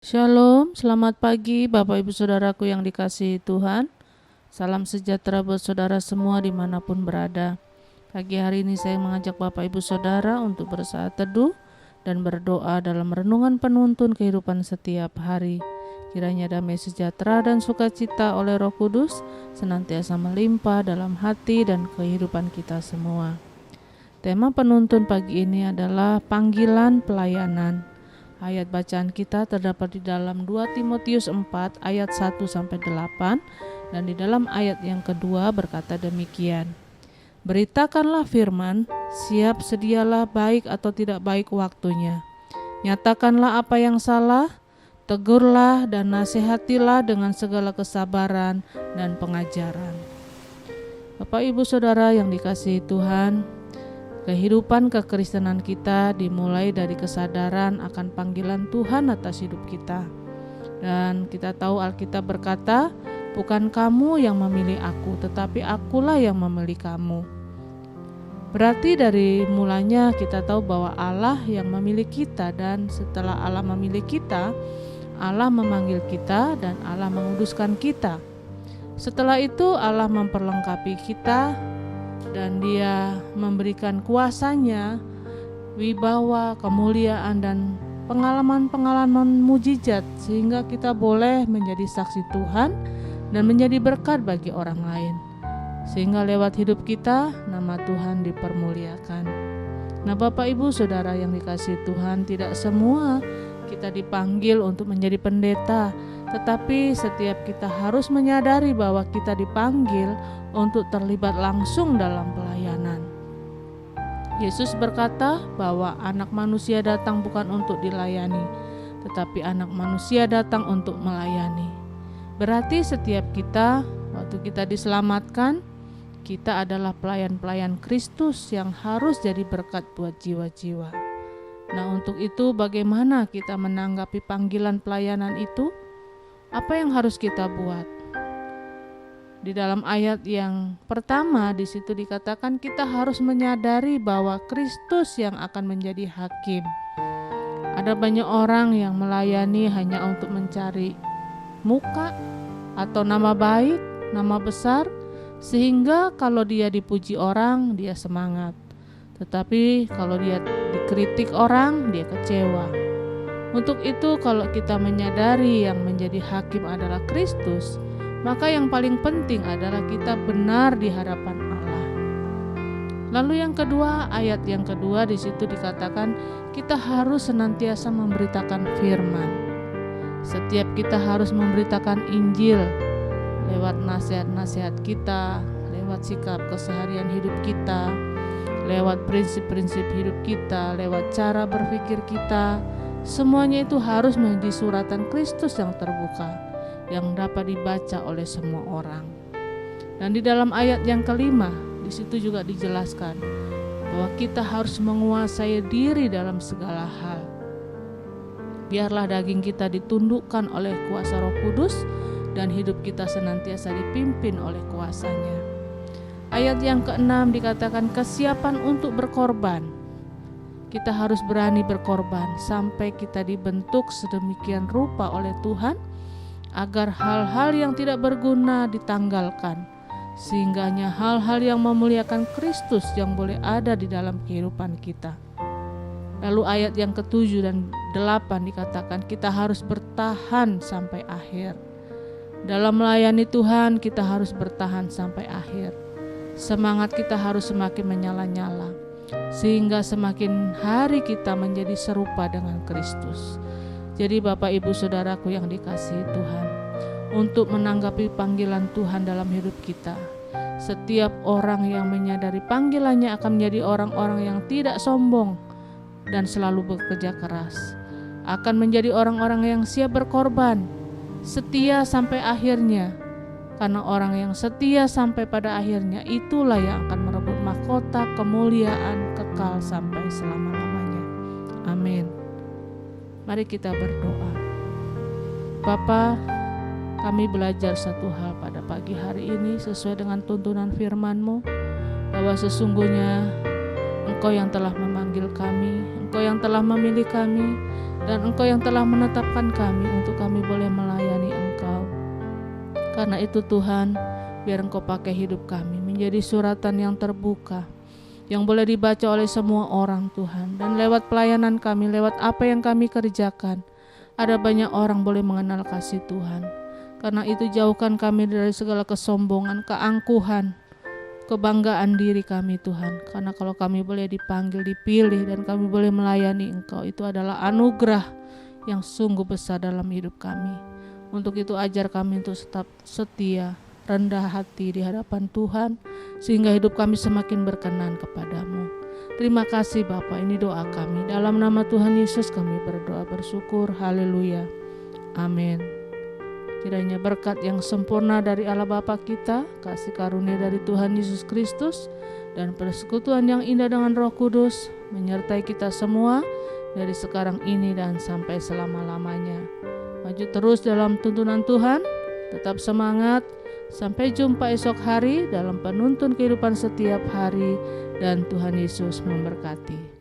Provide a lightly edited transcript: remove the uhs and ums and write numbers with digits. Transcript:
Shalom, selamat pagi Bapak Ibu Saudaraku yang dikasihi Tuhan. Salam sejahtera buat saudara semua dimanapun berada. Pagi hari ini saya mengajak Bapak Ibu Saudara untuk bersaat teduh dan berdoa dalam renungan penuntun kehidupan setiap hari. Kiranya damai sejahtera dan sukacita oleh Roh Kudus senantiasa melimpah dalam hati dan kehidupan kita semua. Tema penuntun pagi ini adalah panggilan pelayanan. Ayat bacaan kita terdapat di dalam 2 Timotius 4 ayat 1-8 dan di dalam ayat yang kedua berkata demikian. Beritakanlah firman, siap sedialah baik atau tidak baik waktunya. Nyatakanlah apa yang salah, tegurlah dan nasihatilah dengan segala kesabaran dan pengajaran. Bapak Ibu Saudara yang dikasihi Tuhan, kehidupan kekristenan kita dimulai dari kesadaran akan panggilan Tuhan atas hidup kita. Dan kita tahu Alkitab berkata, bukan kamu yang memilih aku, tetapi akulah yang memilih kamu. Berarti dari mulanya kita tahu bahwa Allah yang memilih kita, dan setelah Allah memilih kita, Allah memanggil kita dan Allah menguduskan kita. Setelah itu Allah memperlengkapi kita dan Dia memberikan kuasanya, wibawa, kemuliaan dan pengalaman-pengalaman mujizat sehingga kita boleh menjadi saksi Tuhan dan menjadi berkat bagi orang lain. Sehingga lewat hidup kita nama Tuhan dipermuliakan. Nah, Bapak Ibu Saudara yang dikasihi Tuhan, tidak semua kita dipanggil untuk menjadi pendeta, tetapi setiap kita harus menyadari bahwa kita dipanggil untuk terlibat langsung dalam pelayanan. Yesus berkata bahwa anak manusia datang bukan untuk dilayani, tetapi anak manusia datang untuk melayani. Berarti setiap kita, waktu kita diselamatkan, kita adalah pelayan-pelayan Kristus yang harus jadi berkat buat jiwa-jiwa. Nah, untuk itu bagaimana kita menanggapi panggilan pelayanan itu? Apa yang harus kita buat? Di dalam ayat yang pertama di situ dikatakan kita harus menyadari bahwa Kristus yang akan menjadi hakim. Ada banyak orang yang melayani hanya untuk mencari muka atau nama baik, nama besar, sehingga kalau dia dipuji orang dia semangat. Tetapi kalau dia dikritik orang dia kecewa. Untuk itu kalau kita menyadari yang menjadi hakim adalah Kristus, maka yang paling penting adalah kita benar di hadapan Allah. Lalu yang kedua, ayat yang kedua di situ dikatakan kita harus senantiasa memberitakan firman. Setiap kita harus memberitakan Injil lewat nasihat-nasihat kita, lewat sikap keseharian hidup kita, lewat prinsip-prinsip hidup kita, lewat cara berpikir kita. Semuanya itu harus menjadi suratan Kristus yang terbuka, yang dapat dibaca oleh semua orang. Dan di dalam ayat yang kelima, di situ juga dijelaskan bahwa kita harus menguasai diri dalam segala hal. Biarlah daging kita ditundukkan oleh kuasa Roh Kudus dan hidup kita senantiasa dipimpin oleh kuasanya. Ayat yang keenam dikatakan kesiapan untuk berkorban. Kita harus berani berkorban sampai kita dibentuk sedemikian rupa oleh Tuhan agar hal-hal yang tidak berguna ditanggalkan, sehingganya hal-hal yang memuliakan Kristus yang boleh ada di dalam kehidupan kita. Lalu ayat yang ke-7 dan 8 dikatakan kita harus bertahan sampai akhir. Dalam melayani Tuhan kita harus bertahan sampai akhir. Semangat kita harus semakin menyala-nyala, sehingga semakin hari kita menjadi serupa dengan Kristus. Jadi Bapak Ibu Saudaraku yang dikasihi Tuhan, untuk menanggapi panggilan Tuhan dalam hidup kita, setiap orang yang menyadari panggilannya akan menjadi orang-orang yang tidak sombong dan selalu bekerja keras, akan menjadi orang-orang yang siap berkorban, setia sampai akhirnya. Karena orang yang setia sampai pada akhirnya itulah yang akan merebut mahkota kemuliaan kekal sampai selama-lamanya. Amin. Mari kita berdoa. Bapa, kami belajar satu hal pada pagi hari ini sesuai dengan tuntunan firman-Mu, bahwa sesungguhnya Engkau yang telah memanggil kami, Engkau yang telah memilih kami, Dan Engkau yang telah menetapkan kami untuk kami boleh melayani Engkau. Karena itu Tuhan, biar Engkau pakai hidup kami menjadi suratan yang terbuka, yang boleh dibaca oleh semua orang Tuhan. Dan lewat pelayanan kami, lewat apa yang kami kerjakan, ada banyak orang boleh mengenal kasih Tuhan. Karena itu jauhkan kami dari segala kesombongan, keangkuhan, kebanggaan diri kami Tuhan. Karena kalau kami boleh dipanggil, dipilih, dan kami boleh melayani Engkau, itu adalah anugerah yang sungguh besar dalam hidup kami. Untuk itu ajar kami untuk tetap setia, rendah hati di hadapan Tuhan, sehingga hidup kami semakin berkenan kepadamu. Terima kasih Bapa, ini doa kami. Dalam nama Tuhan Yesus kami berdoa bersyukur. Haleluya. Amin. Kiranya berkat yang sempurna dari Allah Bapa kita, kasih karunia dari Tuhan Yesus Kristus, dan persekutuan yang indah dengan Roh Kudus menyertai kita semua dari sekarang ini dan sampai selama-lamanya. Maju terus dalam tuntunan Tuhan, tetap semangat. Sampai jumpa esok hari dalam penuntun kehidupan setiap hari, dan Tuhan Yesus memberkati.